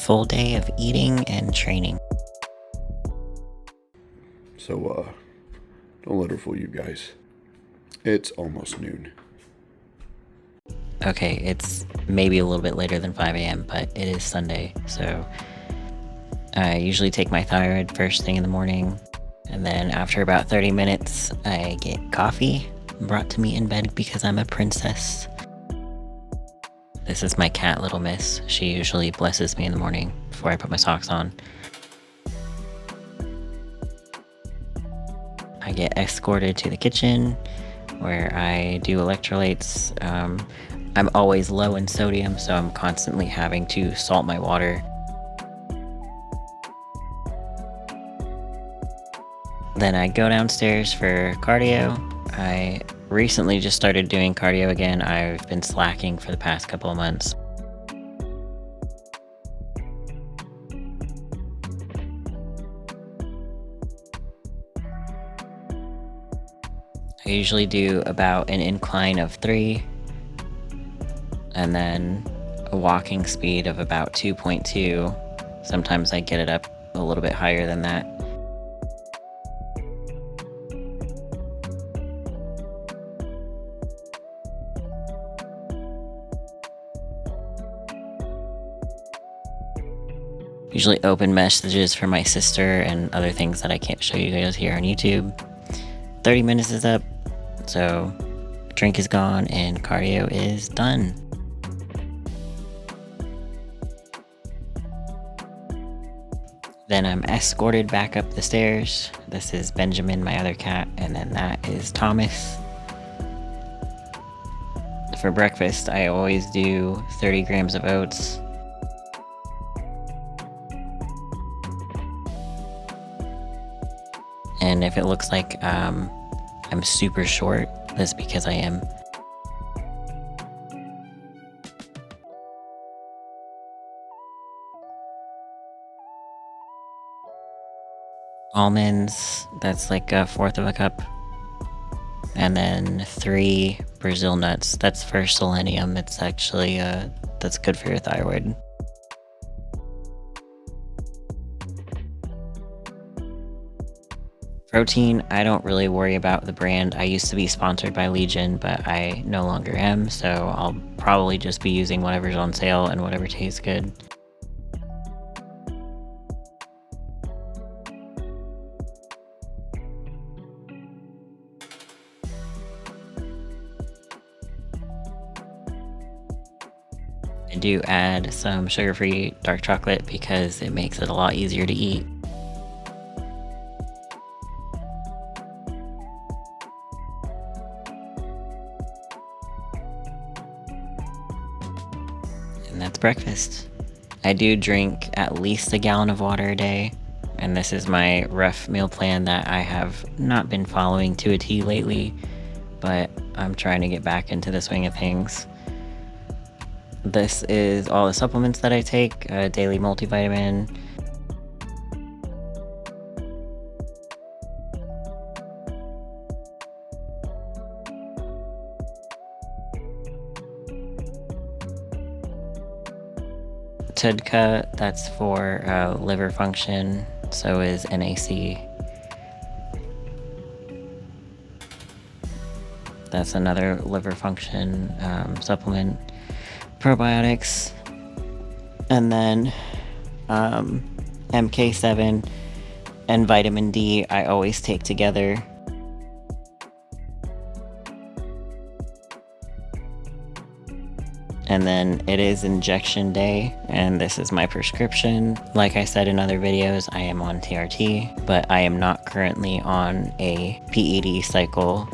full day of eating and training. So, don't let her fool you guys. It's almost noon. Okay, it's maybe a little bit later than 5 a.m., but it is Sunday, so I usually take my thyroid first thing in the morning, and then after about 30 minutes, I get coffee brought to me in bed because I'm a princess. This is my cat, Little Miss. She usually blesses me in the morning before I put my socks on. I get escorted to the kitchen where I do electrolytes. I'm always low in sodium, so I'm constantly having to salt my water. Then I go downstairs for cardio. I recently just started doing cardio again. I've been slacking for the past couple of months. I usually do about an incline of 3, and then a walking speed of about 2.2. Sometimes I get it up a little bit higher than that. Usually open messages for my sister and other things that I can't show you guys here on YouTube. 30 minutes is up, so drink is gone and cardio is done. Then I'm escorted back up the stairs. This is Benjamin, my other cat, and then that is Thomas. For breakfast, I always do 30 grams of oats. And if it looks like I'm super short, that's because I am. Almonds, that's like 1/4 of a cup. And then 3 Brazil nuts, that's for selenium. It's actually, that's good for your thyroid. Protein, I don't really worry about the brand. I used to be sponsored by Legion, but I no longer am, so I'll probably just be using whatever's on sale and whatever tastes good. I do add some sugar-free dark chocolate because it makes it a lot easier to eat. And that's breakfast. I do drink at least a gallon of water a day, and this is my rough meal plan that I have not been following to a T lately, but I'm trying to get back into the swing of things. This is all the supplements that I take, a daily multivitamin, TUDCA, that's for liver function, so is NAC. That's another liver function supplement. Probiotics, and then MK7 and vitamin D I always take together. And then it is injection day, and this is my prescription. Like I said in other videos, I am on TRT, but I am not currently on a PED cycle.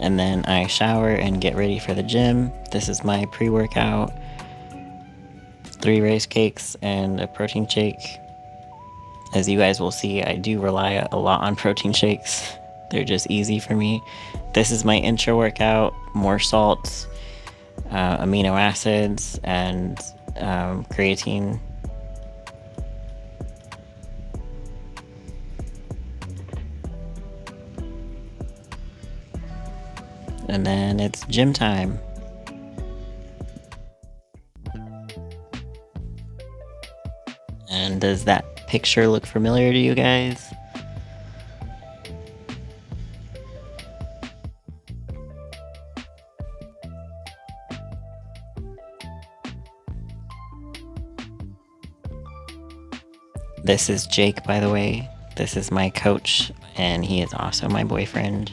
And then I shower and get ready for the gym. This is my pre-workout. 3 rice cakes and a protein shake. As you guys will see, I do rely a lot on protein shakes. They're just easy for me. This is my intra workout, more salts, amino acids, and creatine. And then it's gym time. And does that picture look familiar to you guys? This is Jake, by the way. This is my coach, and he is also my boyfriend.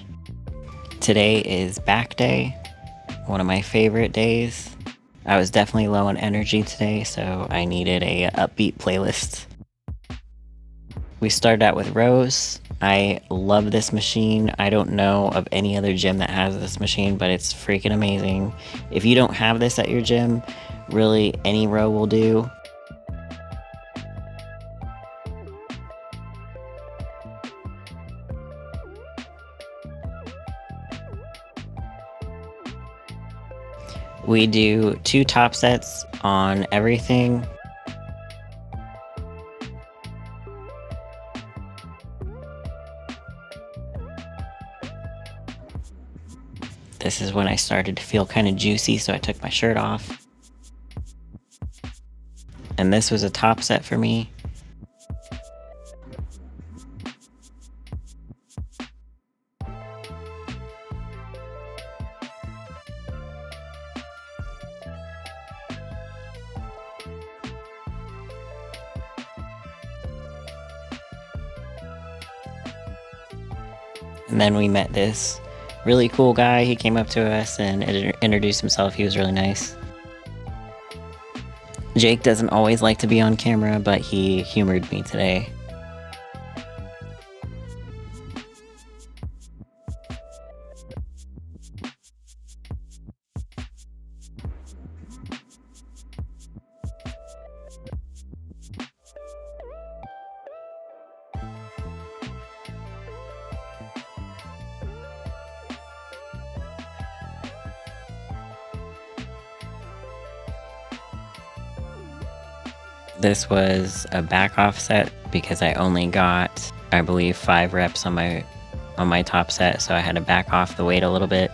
Today is back day, one of my favorite days. I was definitely low on energy today, so I needed a upbeat playlist. We started out with rows. I love this machine. I don't know of any other gym that has this machine, but it's freaking amazing. If you don't have this at your gym, really any row will do. We do 2 top sets on everything. This is when I started to feel kind of juicy, so I took my shirt off. And this was a top set for me. And then we met this really cool guy. He came up to us and introduced himself. He was really nice. Jake doesn't always like to be on camera, but he humored me today. This was a back off set because I only got, I believe, 5 reps on my top set, so I had to back off the weight a little bit.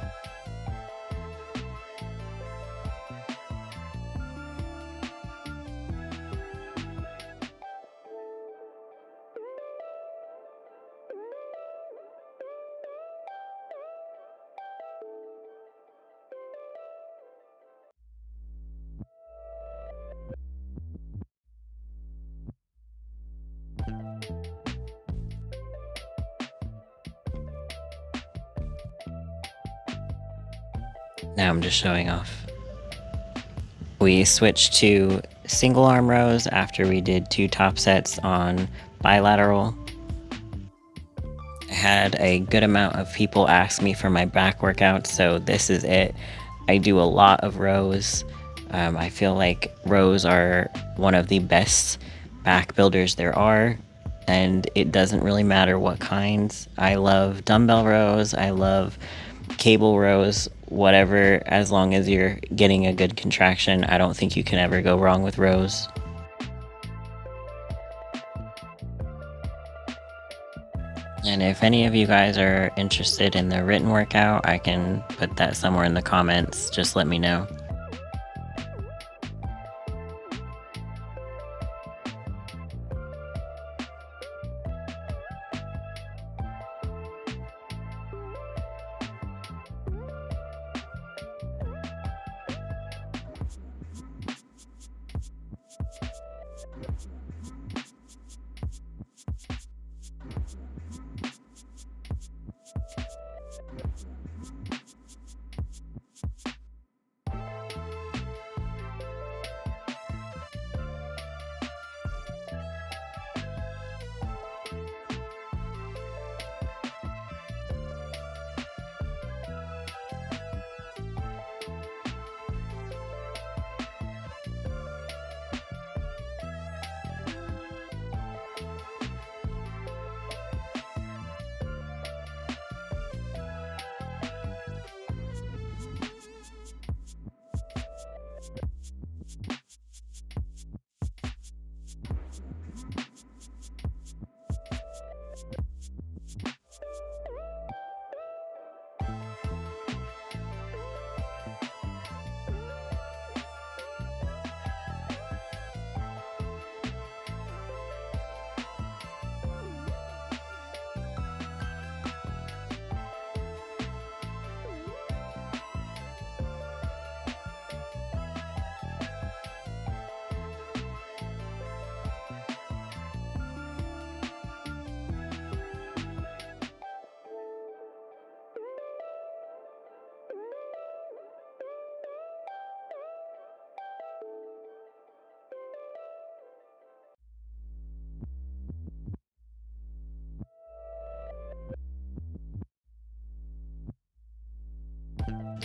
Now I'm just showing off. We switched to single arm rows after we did 2 top sets on bilateral. I had a good amount of people ask me for my back workout, so this is it. I do a lot of rows. I feel like rows are one of the best back builders there are, and it doesn't really matter what kinds. I love dumbbell rows, I love cable rows, whatever, as long as you're getting a good contraction. I don't think you can ever go wrong with rows. And if any of you guys are interested in the written workout, I can put that somewhere in the comments. Just let me know.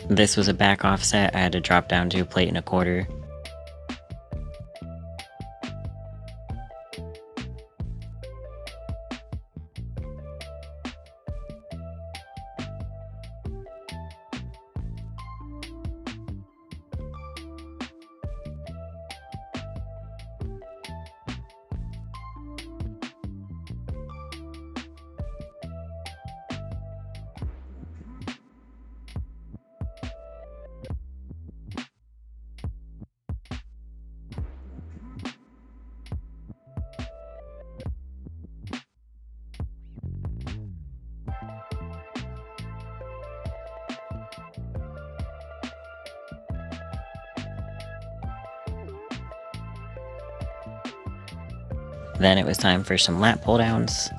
This was a back offset. I had to drop down to a plate and a quarter. Then it was time for some lat pull downs,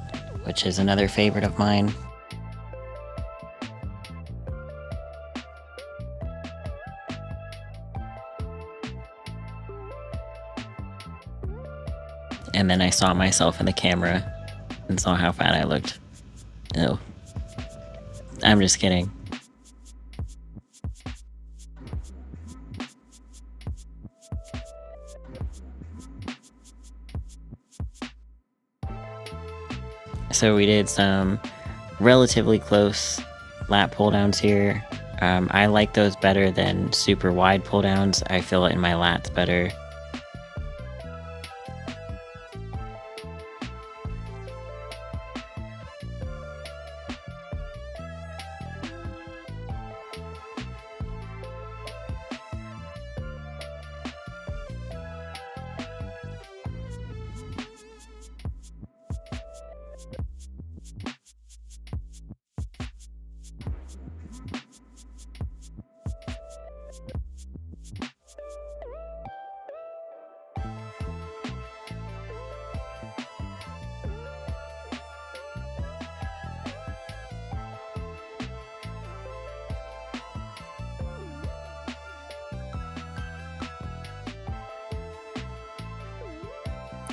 which is another favorite of mine. And then I saw myself in the camera and saw how fat I looked. Ew. I'm just kidding. So we did some relatively close lat pull downs here. I like those better than super wide pull downs. I feel it in my lats better.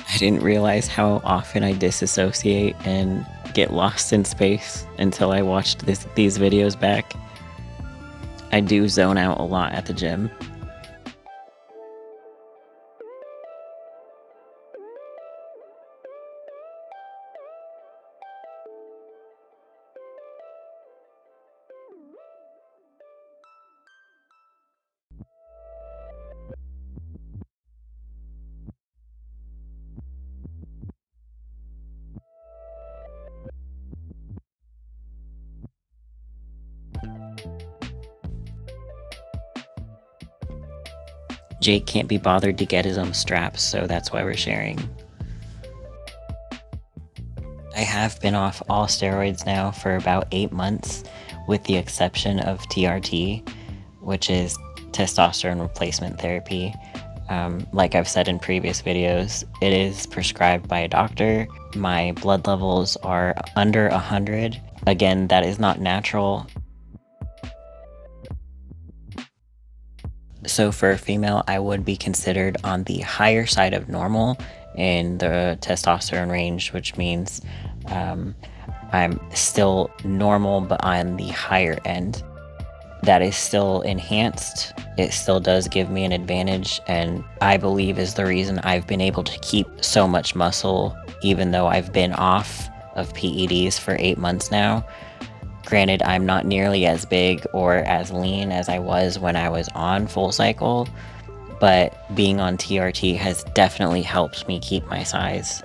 I didn't realize how often I disassociate and get lost in space until I watched these videos back. I do zone out a lot at the gym. Jake can't be bothered to get his own straps, so that's why we're sharing. I have been off all steroids now for about 8 months, with the exception of TRT, which is testosterone replacement therapy. Like I've said in previous videos, it is prescribed by a doctor. My blood levels are under 100. Again, that is not natural. So for a female, I would be considered on the higher side of normal in the testosterone range, which means I'm still normal, but on the higher end. That is still enhanced. It still does give me an advantage, and I believe is the reason I've been able to keep so much muscle, even though I've been off of PEDs for 8 months now. Granted, I'm not nearly as big or as lean as I was when I was on Full Cycle, but being on TRT has definitely helped me keep my size.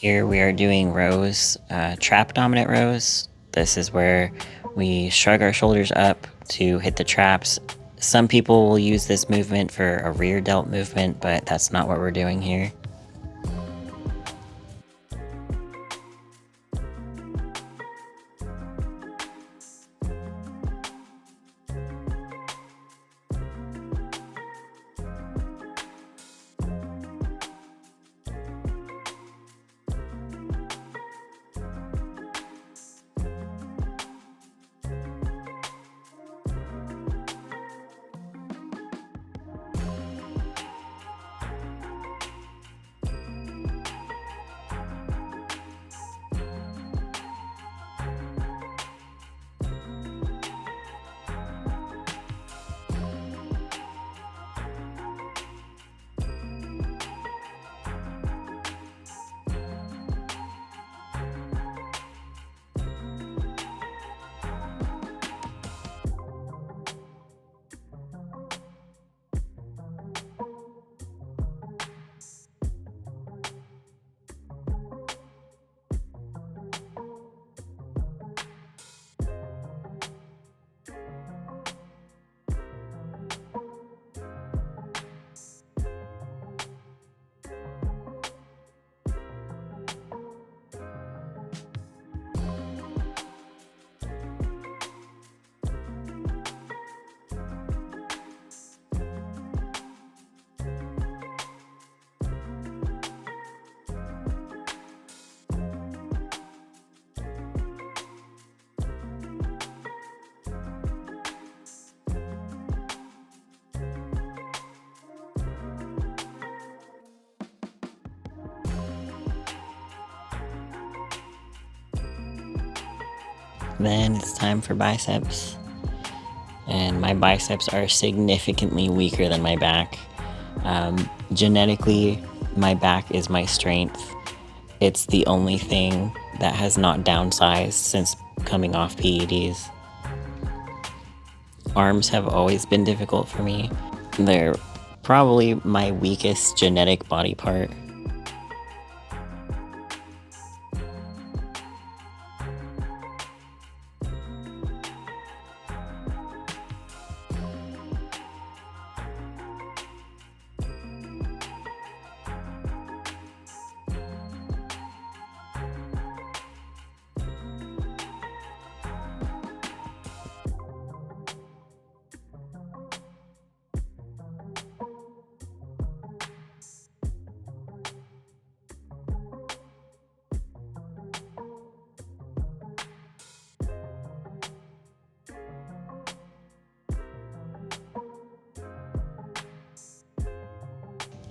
Here we are doing rows, trap dominant rows. This is where we shrug our shoulders up to hit the traps. Some people will use this movement for a rear delt movement, but that's not what we're doing here. Then it's time for biceps. And my biceps are significantly weaker than my back. Genetically, my back is my strength. It's the only thing that has not downsized since coming off PEDs. Arms have always been difficult for me. They're probably my weakest genetic body part.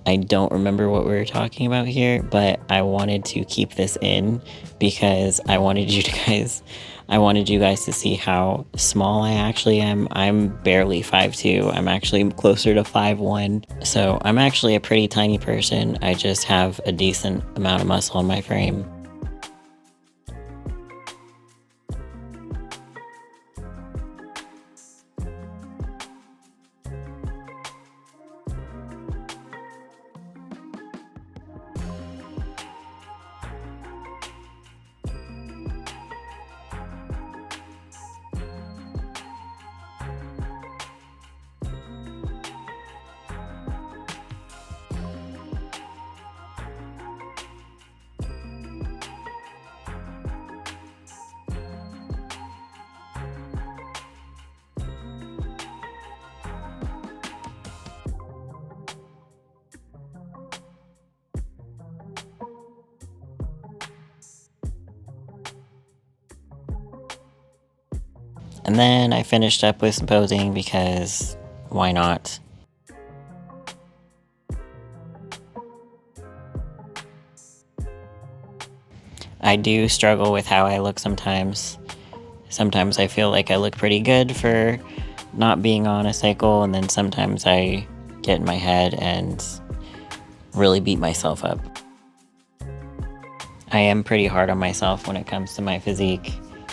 I don't remember what we were talking about here, but I wanted to keep this in because I wanted you guys to see how small I actually am. I'm barely 5'2". I'm actually closer to 5'1". So I'm actually a pretty tiny person. I just have a decent amount of muscle in my frame. And then I finished up with some posing because why not? I do struggle with how I look sometimes. Sometimes I feel like I look pretty good for not being on a cycle, and then sometimes I get in my head and really beat myself up. I am pretty hard on myself when it comes to my physique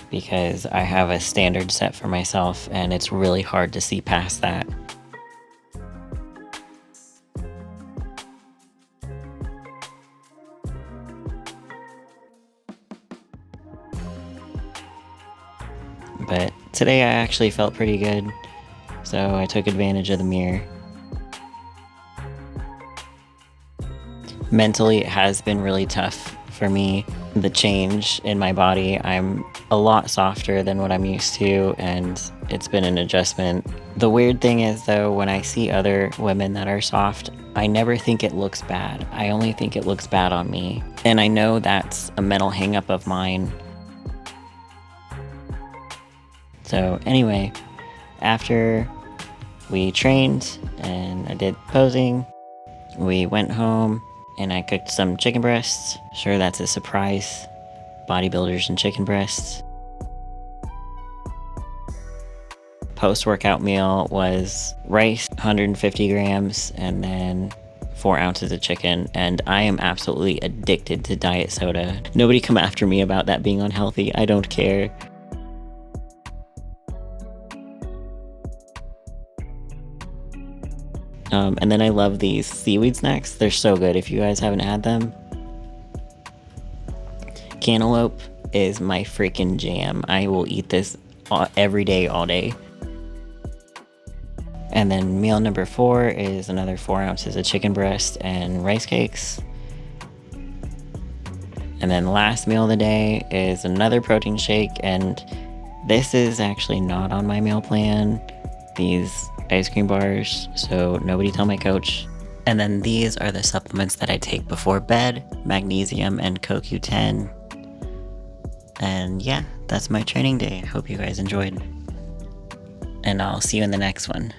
because I have a standard set for myself and it's really hard to see past that. But today I actually felt pretty good, so I took advantage of the mirror. Mentally, it has been really tough for me. The change in my body, I'm a lot softer than what I'm used to, and it's been an adjustment. The weird thing is though, when I see other women that are soft, I never think it looks bad. I only think it looks bad on me. And I know that's a mental hang-up of mine. So anyway, after we trained and I did posing, we went home and I cooked some chicken breasts. Sure, that's a surprise. Bodybuilders and chicken breasts. Post-workout meal was rice, 150 grams, and then 4 ounces of chicken. And I am absolutely addicted to diet soda. Nobody come after me about that being unhealthy. I don't care. And then I love these seaweed snacks. They're so good if you guys haven't had them. Cantaloupe is my freaking jam. I will eat this every day, all day. And then meal number 4 is another 4 ounces of chicken breast and rice cakes. And then last meal of the day is another protein shake, and this is actually not on my meal plan. These ice cream bars, so nobody tell my coach. And then these are the supplements that I take before bed: magnesium and CoQ10. And yeah, that's my training day. Hope you guys enjoyed. And I'll see you in the next one.